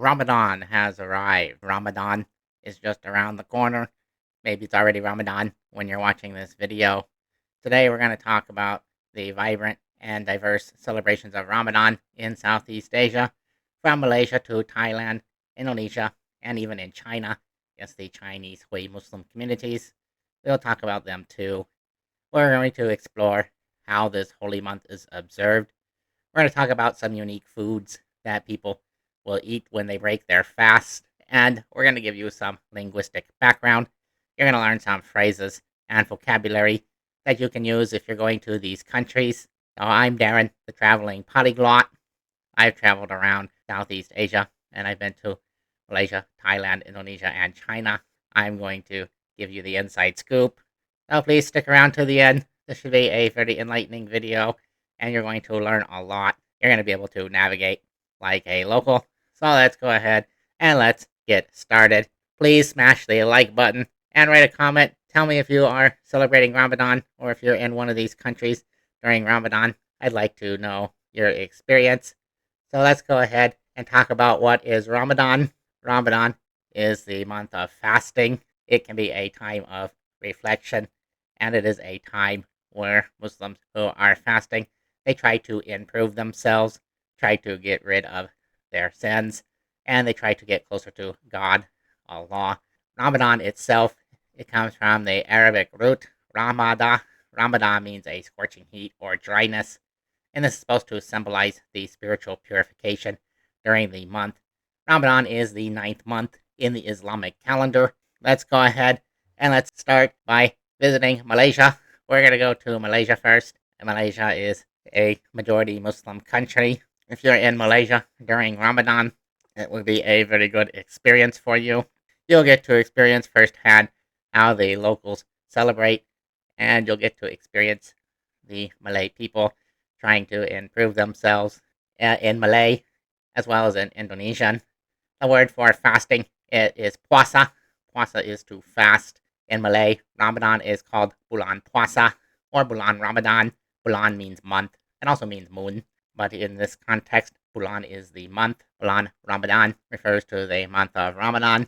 Ramadan has arrived. Ramadan is just around the corner. Maybe it's already Ramadan when you're watching this video. Today we're going to talk about the vibrant and diverse celebrations of Ramadan in Southeast Asia, from Malaysia to Thailand, Indonesia, and even in China. Yes, the Chinese Hui Muslim communities. We'll talk about them too. We're going to explore how this holy month is observed. We're going to talk about some unique foods that people will eat when they break their fast, and we're going to give you some linguistic background. You're going to learn some phrases and vocabulary that you can use if you're going to these countries. So I'm Darren, the traveling polyglot. I've traveled around Southeast Asia, and I've been to Malaysia, Thailand, Indonesia, and China. I'm going to give you the inside scoop. So please stick around to the end. This should be a very enlightening video, and you're going to learn a lot. You're going to be able to navigate like a local. So let's go ahead and let's get started. Please smash the like button and write a comment. Tell me if you are celebrating Ramadan or if you're in one of these countries during Ramadan. I'd like to know your experience. So let's go ahead and talk about what is Ramadan. Ramadan is the month of fasting. It can be a time of reflection, and it is a time where Muslims who are fasting, they try to improve themselves, try to get rid of their sins, and they try to get closer to God, Allah. Ramadan itself, it comes from the Arabic root Ramadan. Ramadan means a scorching heat or dryness, and this is supposed to symbolize the spiritual purification during the month. Ramadan is the 9th month in the Islamic calendar. Let's go ahead and let's start by visiting Malaysia. We're going to go to Malaysia first. And Malaysia is a majority Muslim country. If you're in Malaysia during Ramadan, it will be a very good experience for you. You'll get to experience firsthand how the locals celebrate, and you'll get to experience the Malay people trying to improve themselves in Malay as well as in Indonesian. The word for fasting is puasa. Puasa is to fast. In Malay, Ramadan is called bulan puasa or bulan Ramadan. Bulan means month. It also means moon. But in this context, bulan is the month. Bulan Ramadan refers to the month of Ramadan.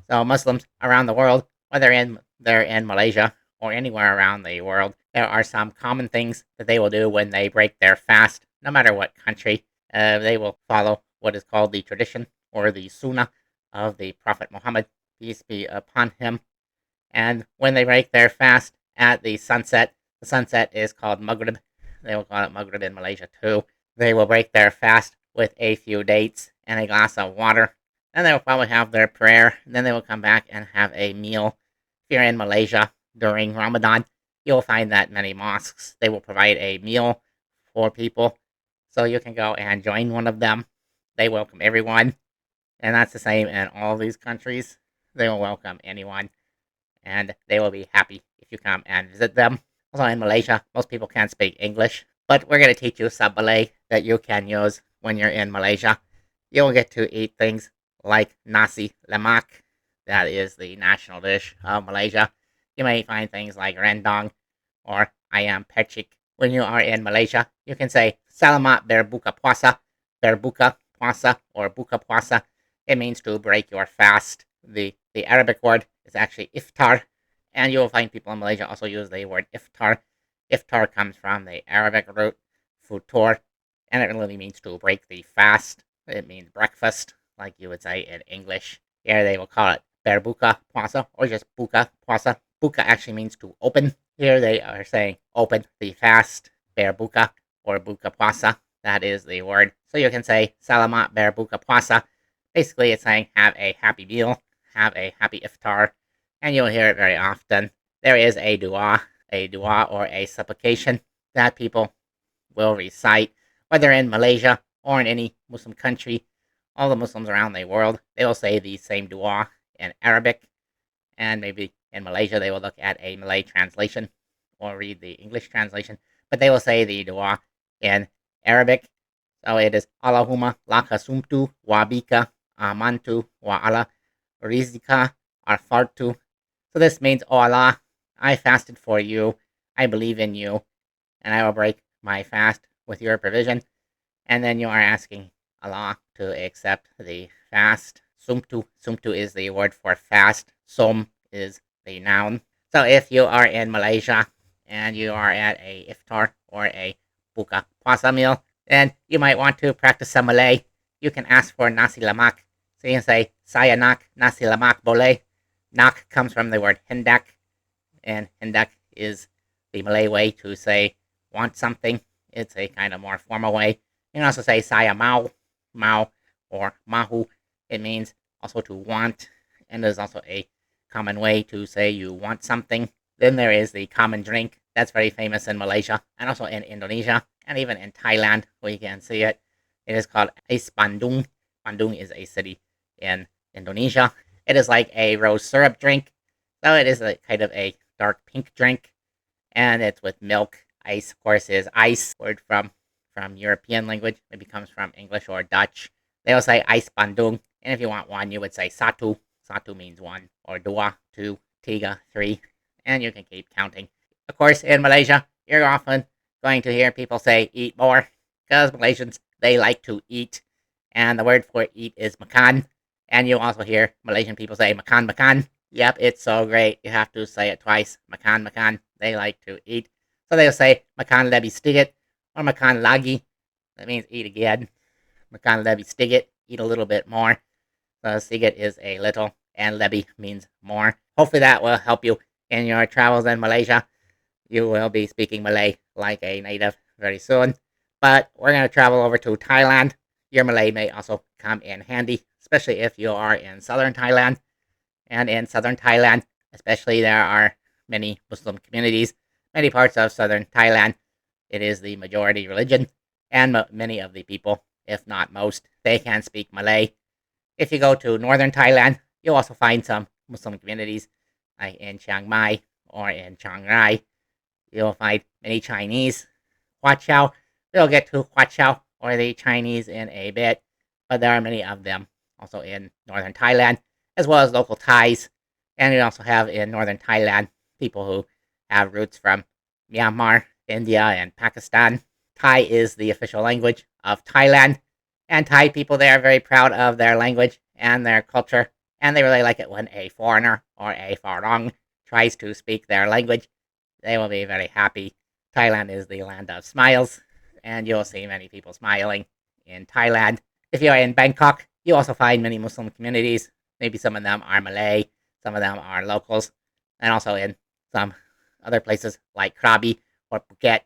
So Muslims around the world, whether they're in Malaysia or anywhere around the world, there are some common things that they will do when they break their fast, no matter what country. They will follow what is called the tradition or the sunnah of the Prophet Muhammad, peace be upon him. And when they break their fast at the sunset is called Maghrib. They will call it Maghrib in Malaysia too. They will break their fast with a few dates and a glass of water. Then they will probably have their prayer. Then they will come back and have a meal. If you're in Malaysia during Ramadan, you'll find that many mosques, they will provide a meal for people. So you can go and join one of them. They welcome everyone. And that's the same in all these countries. They will welcome anyone, and they will be happy if you come and visit them. Also in Malaysia, most people can't speak English, but we're going to teach you some Malay that you can use when you're in Malaysia. You'll get to eat things like nasi lemak. That is the national dish of Malaysia. You may find things like rendang or ayam pecik. When you are in Malaysia, you can say salamat berbuka puasa, or buka puasa. It means to break your fast. The Arabic word is actually iftar, and you will find people in Malaysia also use the word iftar. Iftar comes from the Arabic root futur, and it really means to break the fast. It means breakfast, like you would say in English. Here they will call it berbuka puasa or just buka puasa. Buka actually means to open. Here they are saying open the fast, berbuka or buka puasa. That is the word. So you can say salamat berbuka puasa. Basically, it's saying have a happy meal, have a happy iftar, and you'll hear it very often. There is a dua or a supplication that people will recite, whether in Malaysia or in any Muslim country. All the Muslims around the world, they will say the same dua in Arabic, and maybe in Malaysia they will look at a Malay translation or read the English translation, but they will say the dua in Arabic. So it is Allahumma laka sumtu wa bika amantu wa ala rizika arfartu. So this means, oh Allah, I fasted for you, I believe in you, and I will break my fast with your provision. And then you are asking Allah to accept the fast. Sumtu is the word for fast. Som is the noun. So if you are in Malaysia and you are at a iftar or a buka puasa meal, then you might want to practice some Malay. You can ask for nasi lemak. So you can say, saya nak nasi lemak boleh. Nak comes from the word hendak, and hendak is the Malay way to say want something. It's a kind of more formal way. You can also say saya mau, or mahu. It means also to want, and there's also a common way to say you want something. Then there is the common drink that's very famous in Malaysia and also in Indonesia and even in Thailand where you can see it. It is called Is Bandung. Bandung is a city in Indonesia. It is like a rose syrup drink, so it is a kind of a dark pink drink, and it's with milk. Ice, of course, is ice, word from European language. Maybe comes from English or Dutch. They will say ice bandung, and if you want one, you would say satu. Satu means one, or dua, two, tiga, three, and you can keep counting. Of course, in Malaysia, you're often going to hear people say eat more, because Malaysians, they like to eat, and the word for eat is makan, and you also hear Malaysian people say makan makan. Yep, it's so great. You have to say it twice. Makan makan. They like to eat. So they'll say makan lebih sedikit or makan lagi. That means eat again. Makan lebih sedikit, eat a little bit more. So sedikit is a little, and lebih means more. Hopefully that will help you in your travels in Malaysia. You will be speaking Malay like a native very soon. But we're going to travel over to Thailand. Your Malay may also come in handy, especially if you are in southern Thailand. And in southern Thailand, especially, there are many Muslim communities. Many parts of southern Thailand, it is the majority religion, and many of the people, if not most, they can speak Malay. If you go to northern Thailand, you'll also find some Muslim communities, like in Chiang Mai or in Chiang Rai. You'll find many Chinese. Hua Chao, we'll get to Hua Chao or the Chinese in a bit, but there are many of them also in northern Thailand, as well as local Thais. And we also have in northern Thailand people who have roots from Myanmar, India, and Pakistan. Thai is the official language of Thailand, and Thai people, they are very proud of their language and their culture, and they really like it when a foreigner or a farang tries to speak their language. They will be very happy. Thailand is the land of smiles, and you'll see many people smiling in Thailand. If you are in Bangkok, you also find many Muslim communities. Maybe some of them are Malay, some of them are locals, and also in some other places like Krabi or Phuket,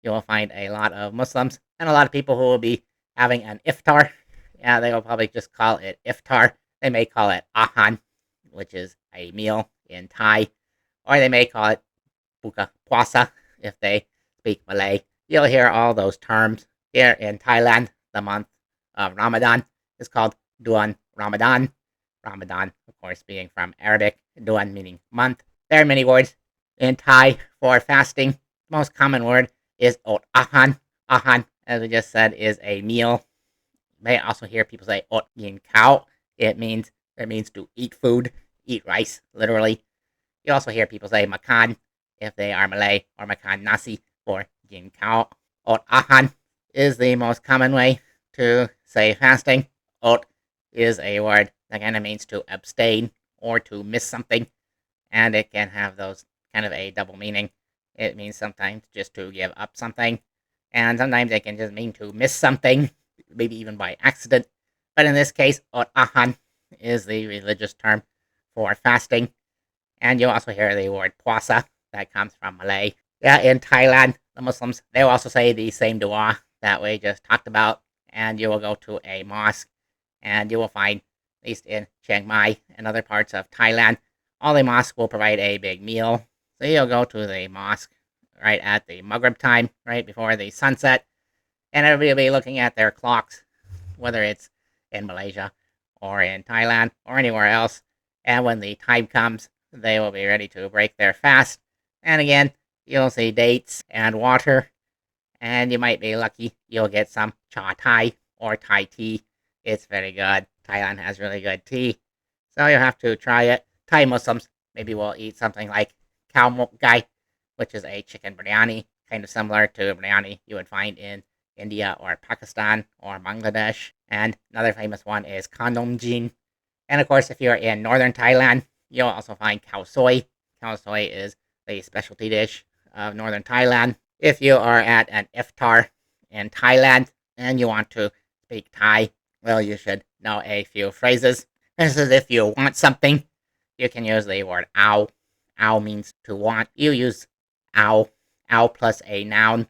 you will find a lot of Muslims and a lot of people who will be having an iftar. Yeah, they will probably just call it iftar. They may call it ahan, which is a meal in Thai, or they may call it buka puasa if they speak Malay. You'll hear all those terms. Here in Thailand, the month of Ramadan is called Duan Ramadan. Ramadan, of course, being from Arabic, Duan meaning month. There are many words in Thai for fasting. The most common word is ot ahan. Ahan, as we just said, is a meal. You may also hear people say ot yin khao. It means to eat food, eat rice, literally. You also hear people say makan if they are Malay, or makan nasi for yin khao. Ot ahan is the most common way to say fasting. Ot is a word that kind of means to abstain or to miss something, and it can have those kind of a double meaning. It means sometimes just to give up something, and sometimes it can just mean to miss something, maybe even by accident. But in this case, ot ahan is the religious term for fasting, and you'll also hear the word puasa that comes from Malay. Yeah, in Thailand, the Muslims, they will also say the same dua that we just talked about, and you will go to a mosque, and you will find, at least in Chiang Mai and other parts of Thailand, all the mosques will provide a big meal. So you'll go to the mosque right at the Maghrib time, right before the sunset, and everybody will be looking at their clocks, whether it's in Malaysia or in Thailand or anywhere else. And when the time comes, they will be ready to break their fast. And again, you'll see dates and water, and you might be lucky you'll get some cha Thai or Thai tea. It's very good. Thailand has really good tea, so you'll have to try it. Thai Muslims maybe will eat something like khao mok gai, which is a chicken biryani, kind of similar to biryani you would find in India or Pakistan or Bangladesh. And another famous one is Jin. And of course, if you're in northern Thailand, you'll also find khao soy. Khao soy is the specialty dish of northern Thailand. If you are at an iftar in Thailand and you want to speak Thai, well, you should know a few phrases. This is if you want something, you can use the word ow. Ow means to want. You use ow, ow plus a noun,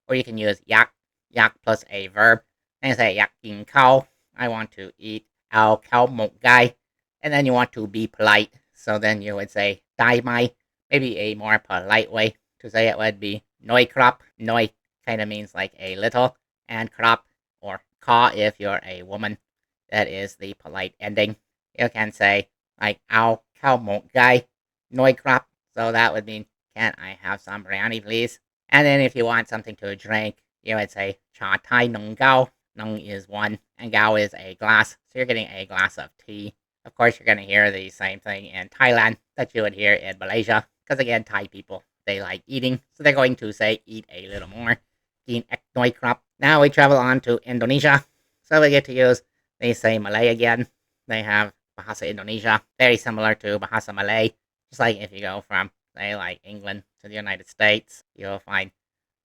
or you can use yak, yak plus a verb. And say yak king khao. I want to eat ao khao mok gai. And then you want to be polite. So then you would say dai mai. Maybe a more polite way to say it would be noi krop. Noi kind of means like a little, and krop or ka if you're a woman. That is the polite ending. You can say like ao khao mok gai noi krop. So that would mean, can I have some biryani, please? And then if you want something to drink, you would say cha thai nung gao. Nung is one, and gao is a glass. So you're getting a glass of tea. Of course, you're going to hear the same thing in Thailand that you would hear in Malaysia. Because again, Thai people, they like eating. So they're going to say eat a little more. Kin ek noi krap. Now we travel on to Indonesia. So we get to use the same Malay again. They have Bahasa Indonesia, very similar to Bahasa Malay. Just like if you go from, say, like England to the United States, you'll find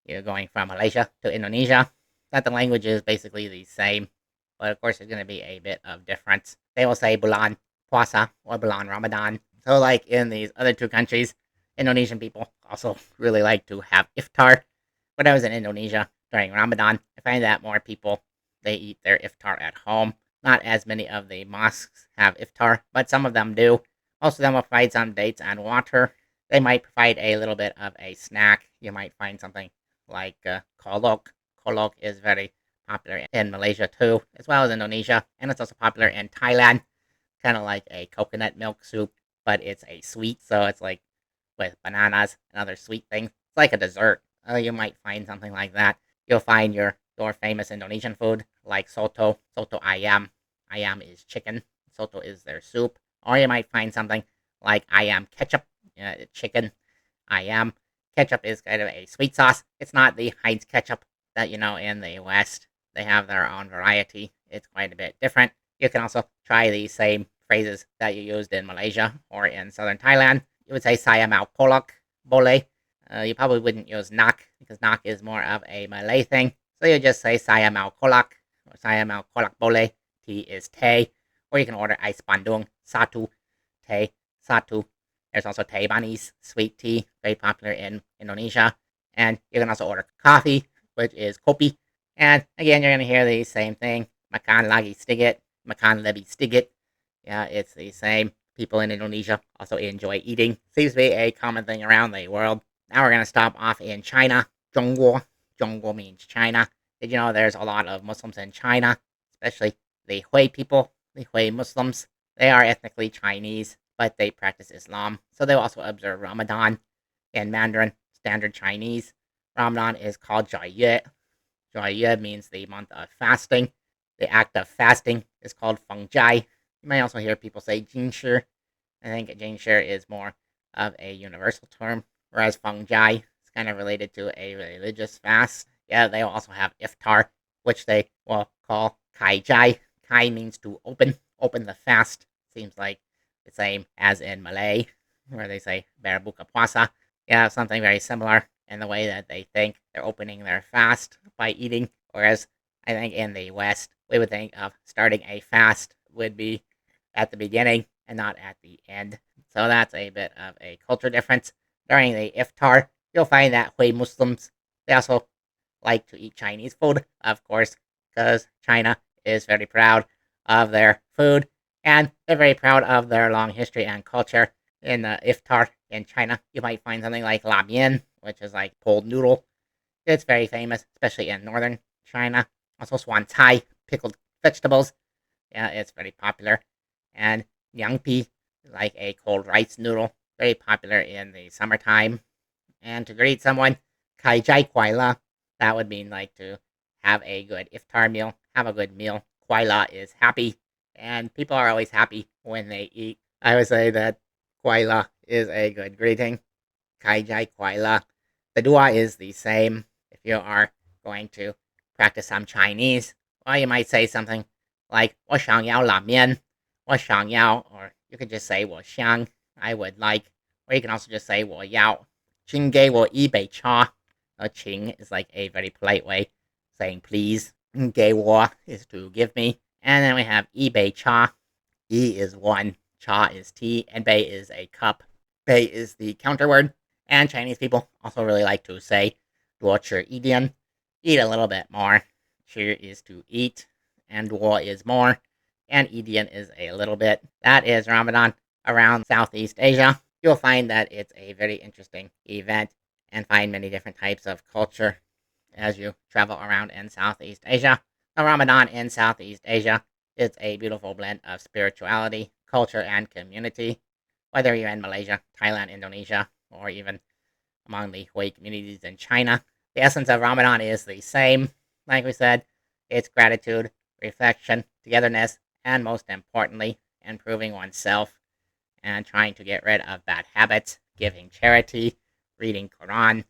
you're going from Malaysia to Indonesia, that the language is basically the same. But of course, there's going to be a bit of difference. They will say Bulan Puasa or Bulan Ramadan. So, like in these other two countries, Indonesian people also really like to have iftar. When I was in Indonesia during Ramadan, I find that more people, they eat their iftar at home. Not as many of the mosques have iftar, but some of them do. Most of them will provide some dates and water. They might provide a little bit of a snack. You might find something like kolak. Kolak is very popular in Malaysia too, as well as Indonesia, and it's also popular in Thailand. Kind of like a coconut milk soup, but it's a sweet, so it's like with bananas and other sweet things. It's like a dessert. You might find something like that. You'll find your famous Indonesian food like soto. Soto ayam. Ayam is chicken. Soto is their soup. Or you might find something like ayam ketchup. Chicken. Ayam. Ketchup is kind of a sweet sauce. It's not the Heinz ketchup that you know in the West. They have their own variety. It's quite a bit different. You can also try the same phrases that you used in Malaysia or in southern Thailand. You would say saya mau kolak boleh. You probably wouldn't use nak because nak is more of a Malay thing. So you just say saya mau kolak or saya mau kolak boleh. Tea is teh. Or you can order ice Bandung, satu, teh, satu. There's also teh manis, sweet tea, very popular in Indonesia. And you can also order coffee, which is kopi. And again, you're going to hear the same thing. Makan lagi sedikit, makan lebih sedikit. Yeah, it's the same. People in Indonesia also enjoy eating. Seems to be a common thing around the world. Now we're going to stop off in China. Zhongguo. Zhongguo means China. Did you know there's a lot of Muslims in China? Especially the Hui people, the Hui Muslims. They are ethnically Chinese, but they practice Islam. So they also observe Ramadan in Mandarin, Standard Chinese. Ramadan is called zhāi. Zhāi means the month of fasting. The act of fasting is called fēng zhāi. You may also hear people say Jinshi. I think Jinshi is more of a universal term, whereas fēng zhāi is kind of related to a religious fast. Yeah, they also have iftar, which they will call kai zhāi. Kai means to open the fast. Seems like the same as in Malay, where they say berbuka puasa. Yeah, something very similar in the way that they think they're opening their fast by eating. Whereas I think in the West, we would think of starting a fast would be at the beginning and not at the end. So that's a bit of a culture difference. During the iftar, you'll find that Hui Muslims, they also like to eat Chinese food, of course, because China is very proud of their food and they're very proud of their long history and culture. In the iftar in China, you might find something like la mian, which is like cold noodle. It's very famous, especially in northern China. Also, swan cai, pickled vegetables. Yeah, it's very popular. And yang pi, like a cold rice noodle, very popular in the summertime. And to greet someone, kai jai kwai la, that would mean like to have a good iftar meal, have a good meal. Kwai la is happy, and people are always happy when they eat. I would say that kwai la is a good greeting. Kai jai kwai la. The dua is the same. If you are going to practice some Chinese, well, you might say something like 我想要拉面, 我想要, or you could just say 我想, I would like, or you can also just say 我要. 请给我一杯茶. Qing is like a very polite way saying please. 给我 is to give me. And then we have 一杯茶. E is one, cha is tea, and bei is a cup. Bei is the counter word, and Chinese people also really like to say 多吃一点, eat a little bit more. 吃 is to eat, and 多 is more, and 一点 is a little bit. That is Ramadan around Southeast Asia. You'll find that it's a very interesting event and find many different types of culture as you travel around in Southeast Asia. The Ramadan in Southeast Asia is a beautiful blend of spirituality, culture, and community. Whether you're in Malaysia, Thailand, Indonesia, or even among the Hui communities in China, the essence of Ramadan is the same. Like we said, it's gratitude, reflection, togetherness, and most importantly, improving oneself and trying to get rid of bad habits, giving charity, reading Quran.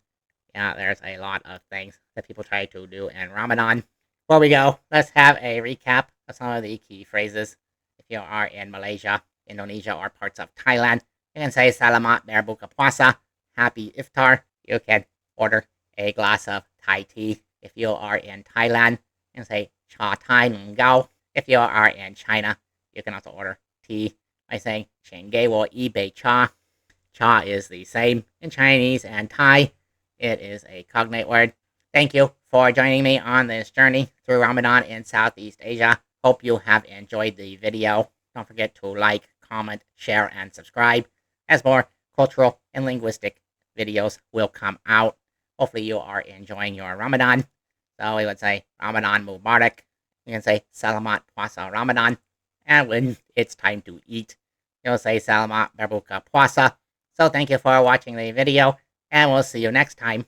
Yeah, there's a lot of things that people try to do in Ramadan. Before we go, let's have a recap of some of the key phrases. If you are in Malaysia, Indonesia, or parts of Thailand, you can say Salamat berbuka puasa, happy iftar. You can order a glass of Thai tea. If you are in Thailand, you can say Cha Thai Nung Gao. If you are in China, you can also order tea by saying 请给我一杯茶. Cha is the same in Chinese and Thai. It is a cognate word. Thank you for joining me on this journey through Ramadan in Southeast Asia. Hope you have enjoyed the video. Don't forget to like, comment, share, and subscribe as more cultural and linguistic videos will come out. Hopefully you are enjoying your Ramadan. So we would say Ramadan Mubarak. You can say Salamat Puasa Ramadan. And when it's time to eat, you'll say Salamat Berbuka Puasa. So thank you for watching the video, and we'll see you next time.